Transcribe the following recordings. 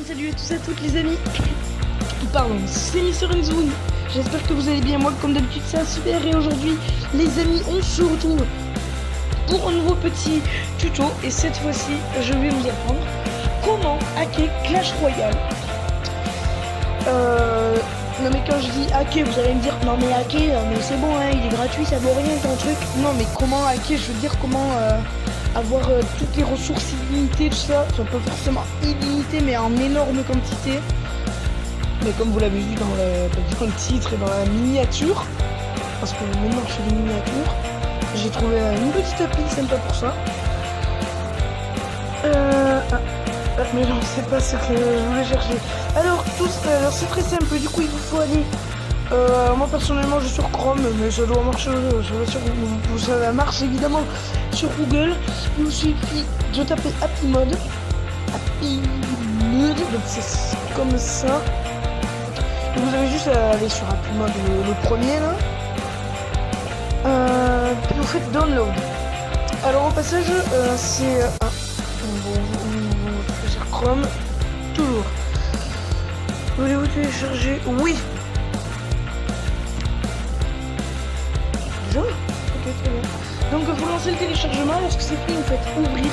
salut à tous et à toutes les amis. Pardon, c'est Mr. Enzoun. J'espère que vous allez bien. Moi, comme d'habitude, c'est super. Et aujourd'hui, les amis, on se retrouve pour un nouveau petit tuto. Et cette fois-ci, je vais vous apprendre comment hacker Clash Royale. Non mais quand je dis hacker, vous allez me dire non mais hacker, mais c'est bon, hein, il est gratuit, ça vaut rien ton truc. Non mais comment hacker, je veux dire comment avoir toutes les ressources illimitées, tout ça. Enfin pas forcément illimité mais en énorme quantité. Mais comme vous l'avez vu dans le titre et dans la miniature, parce que maintenant je fais des miniatures, j'ai trouvé une petite appli sympa pour ça. Mais non, c'est pas ce que je voulais chercher. Alors c'est très simple, du coup il vous faut aller... moi personnellement je suis sur Chrome, mais ça doit marcher, ça marche évidemment sur Google. Il vous suffit de taper Happy Mode, donc c'est comme ça. Et vous avez juste à aller sur Happy Mode, le premier là. Puis vous faites Download. Alors au passage, c'est... Chrome, toujours. Voulez-vous télécharger? Oui. Déjà? Ok, très bien. Donc vous lancez le téléchargement, lorsque c'est fini, vous faites ouvrir.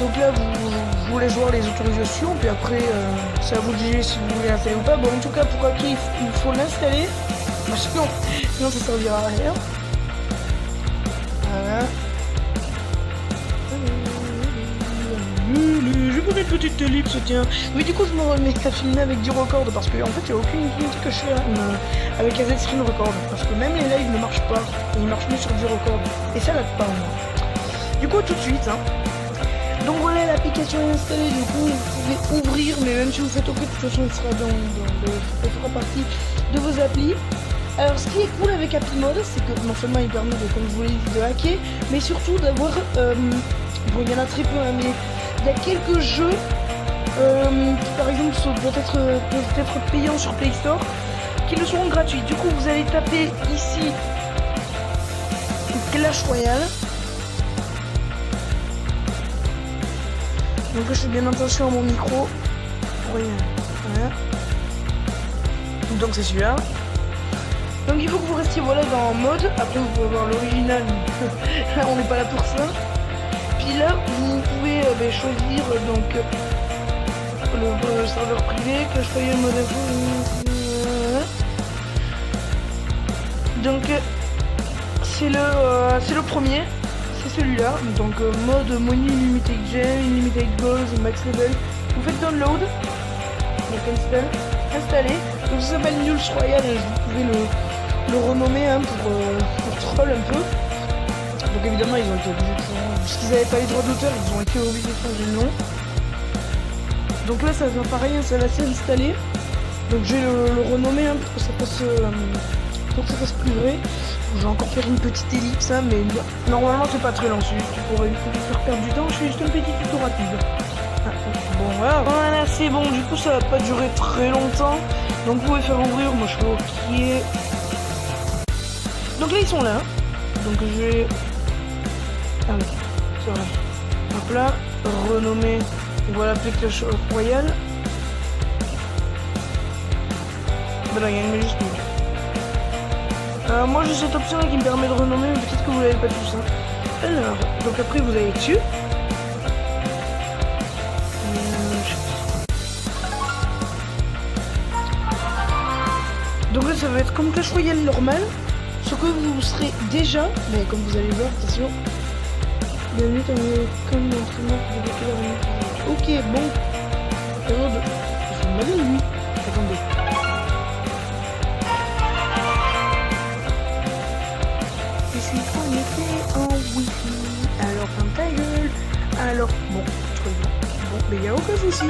Donc là, vous voulez voir les autorisations, puis après, c'est à vous de juger si vous voulez l'installer ou pas. Bon, en tout cas, pour hacker, il faut l'installer. Parce que sinon, ça servira à rien. Voilà. Je voudrais une petite ellipse, tiens. Oui, du coup, je me remets à filmer avec du record parce que en fait, il n'y a aucune utilité que je fais avec la Z-Screen Record. Parce que même les lives ne marchent pas. Ils marchent mieux sur du record. Et ça l'aide pas, moi. Du coup, tout de suite, hein. Donc voilà, l'application est installée. Du coup, vous pouvez ouvrir, mais même si vous faites OK, de toute façon, il sera ça fera partie de vos applis. Alors, ce qui est cool avec Happy Mode, c'est que non seulement il permet, comme je vous l'ai dit, de hacker, mais surtout d'avoir... bon, il y en a très peu, hein, mais... il y a quelques jeux qui par exemple peuvent être payants sur Play Store qui le seront gratuits. Du coup vous allez taper ici Clash Royale. Donc là je fais bien attention à mon micro. Voilà. Donc c'est celui-là. Donc il faut que vous restiez voilà dans mode. Après vous pouvez voir l'original. On n'est pas là pour ça. Puis là, vous pouvez choisir donc le serveur privé, Clash Royale mode info. Donc c'est le premier, c'est celui-là. Donc mode Money Unlimited Gem, Unlimited Goals, Max Level. Vous faites download, donc installer. Donc ça s'appelle News Royale. Vous pouvez le renommer hein, pour troll un peu. Donc évidemment ils ont été obligés de changer, puisqu'ils n'avaient pas les droits d'auteur, ils ont été obligés de changer le nom. Donc là ça va pareil, ça va s'installer. Donc je vais le renommer hein, pour que ça fasse plus vrai. Je vais encore faire une petite ellipse, hein, mais normalement c'est pas très long, c'est juste pour éviter de faire perdre du temps, je fais juste un petit tuto rapide. Bon voilà, voilà c'est bon, du coup ça va pas durer très longtemps. Donc vous pouvez faire ouvrir, moi je fais OK. Donc là ils sont là. Donc je vais... Ah oui, c'est vrai. Hop là, renommer, on va l'appeler Clash Royale. Ben là, il y a une majuscule. Moi j'ai cette option là qui me permet de renommer, mais peut-être que vous l'avez pas tous. Hein. Alors, donc après vous allez dessus. Donc là ça va être comme Clash Royale normal. Ce que vous serez déjà, mais comme vous allez voir, attention. Bienvenue dans le comme d'entraînement pour débloquer la réunion. Ok, bon. Période. Je vais m'aller lui. Attendez. Je suis connecté en Wi-Fi. Alors, ferme ta gueule. Alors, bon, très bien. Bon, mais il n'y a aucun souci.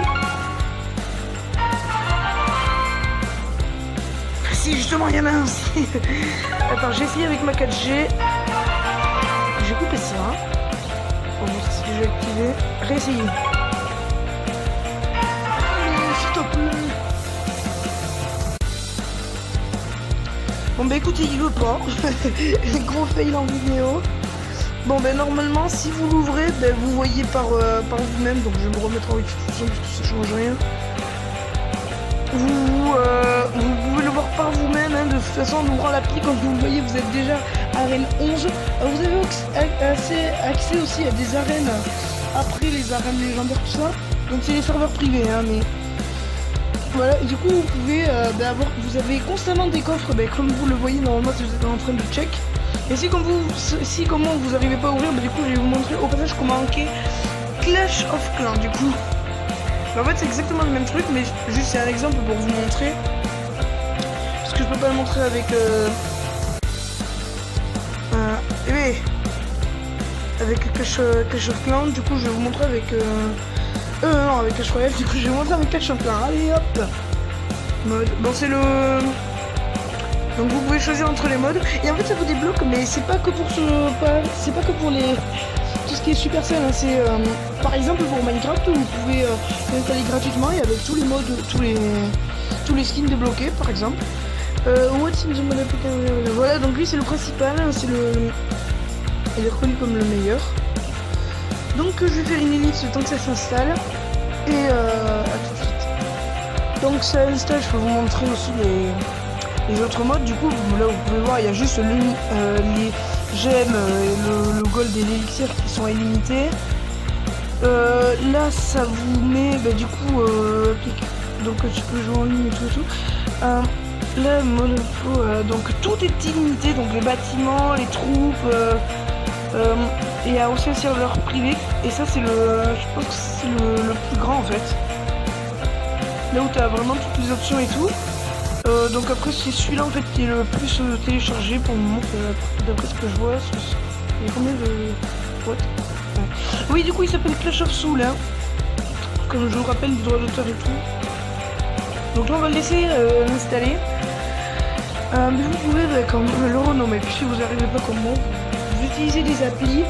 Si, justement, il y en a un aussi. Attends, j'ai essayé avec ma 4G. J'ai coupé ça. Bon, ça c'est déjà activé. Réessayer. S'il te plaît. Bon, bah écoutez, il veut pas. Gros fail en vidéo. Bon, ben normalement, si vous l'ouvrez, ben, vous voyez par vous-même. Donc je vais me remettre en exécution parce que ça change rien. vous pouvez le voir par vous-même, hein. De toute façon en ouvrant l'appli, comme vous le voyez, vous êtes déjà arène 11. Vous avez accès aussi à des arènes après les arènes légendaires, tout ça. Donc c'est les serveurs privés, hein, mais voilà. Et du coup vous pouvez vous avez constamment des coffres, comme vous le voyez normalement si vous êtes en train de check. Et si comme vous n'arrivez pas à ouvrir, du coup je vais vous montrer au passage comment manquer Clash of Clans du coup. En fait c'est exactement le même truc, mais juste c'est un exemple pour vous montrer. Parce que je peux pas le montrer avec avec Clash of Clans. Du coup je vais vous montrer avec non, avec Clash Royale. Du coup je vais vous montrer avec Clash of Clans. Allez hop. Mode. Bon c'est le. Donc vous pouvez choisir entre les modes. Et en fait ça vous débloque, mais c'est pas que pour c'est pas que pour les. Tout ce qui est Supercell, hein, c'est par exemple pour Minecraft, vous pouvez l'installer gratuitement et avec tous les modes, tous les skins débloqués par exemple. What's in the mode application. Voilà, donc lui c'est le principal, hein, il est reconnu comme le meilleur. Donc je vais faire une élite le temps que ça s'installe. Et à tout de suite. Donc ça installe, je peux vous montrer aussi les autres modes. Du coup là vous pouvez voir, il y a juste les gemmes et le gold et l'élixir qui sont illimités. Là ça vous met du coup donc tu peux jouer en ligne et tout. Là donc tout est illimité, donc les bâtiments, les troupes, et il y a aussi un serveur privé, et ça c'est je pense que c'est le plus grand en fait. Là où tu as vraiment toutes les options et tout. Donc après c'est celui-là en fait qui est le plus téléchargé pour le moment, d'après ce que je vois. Il y a combien de... What? Ouais. Oui, du coup il s'appelle Clash of Soul, hein. Comme je vous rappelle, les droits d'auteur et tout. Donc là on va le laisser l'installer. Mais vous pouvez quand même le renommer, puis si vous n'arrivez pas comme moi, vous utilisez des applis.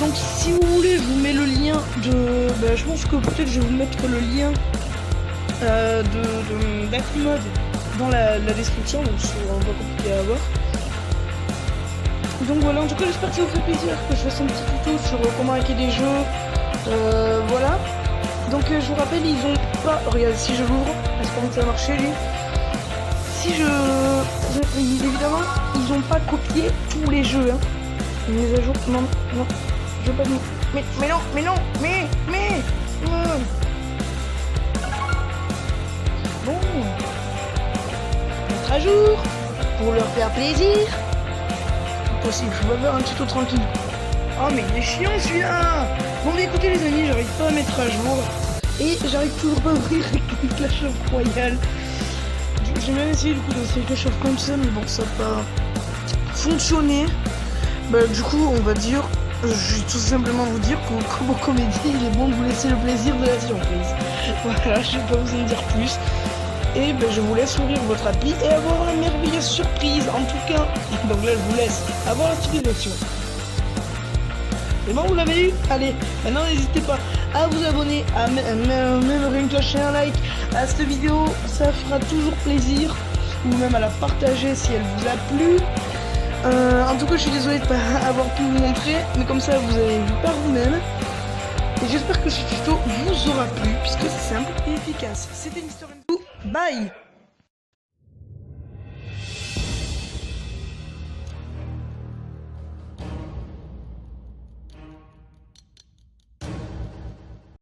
Donc si vous voulez, je vous mets le lien de... je pense que peut-être je vais vous mettre le lien d'Applimode dans la description, donc c'est vraiment pas compliqué à avoir. Donc voilà, en tout cas j'espère que ça vous fait plaisir que je fasse un petit tuto sur comment hacker des jeux. Voilà. Donc je vous rappelle, ils ont pas... Regardez, si je l'ouvre, j'espère que ça va marcher lui. Si évidemment, ils ont pas copié tous les jeux, hein. Les à jour, non, je veux pas dire. Mais non, bon, mettre à jour pour leur faire plaisir. Possible, je vais faire un tuto tranquille. Oh mais il est chiant celui-là. Bon mais écoutez les amis, j'arrive pas à mettre à jour et j'arrive toujours pas à ouvrir avec Clash of Royale. J'ai même essayé du coup de faire Clash of comme ça, mais bon ça n'a pas fonctionné. Du coup on va dire, je vais tout simplement vous dire que comme comédie il est bon de vous laisser le plaisir de la surprise. Voilà, je vais pas vous en dire plus. Et je vous laisse ouvrir votre appli et avoir une merveilleuse surprise en tout cas. Donc là je vous laisse avoir la utilisation. C'est bon, vous l'avez eu? Allez, maintenant n'hésitez pas à vous abonner, à même une cloche et un like à cette vidéo, ça fera toujours plaisir. Ou même à la partager si elle vous a plu. En tout cas je suis désolé de ne pas avoir pu vous montrer, mais comme ça vous avez vu par vous-même. Et j'espère que ce tuto vous aura plu, puisque c'est simple et efficace. C'était Mister Bye.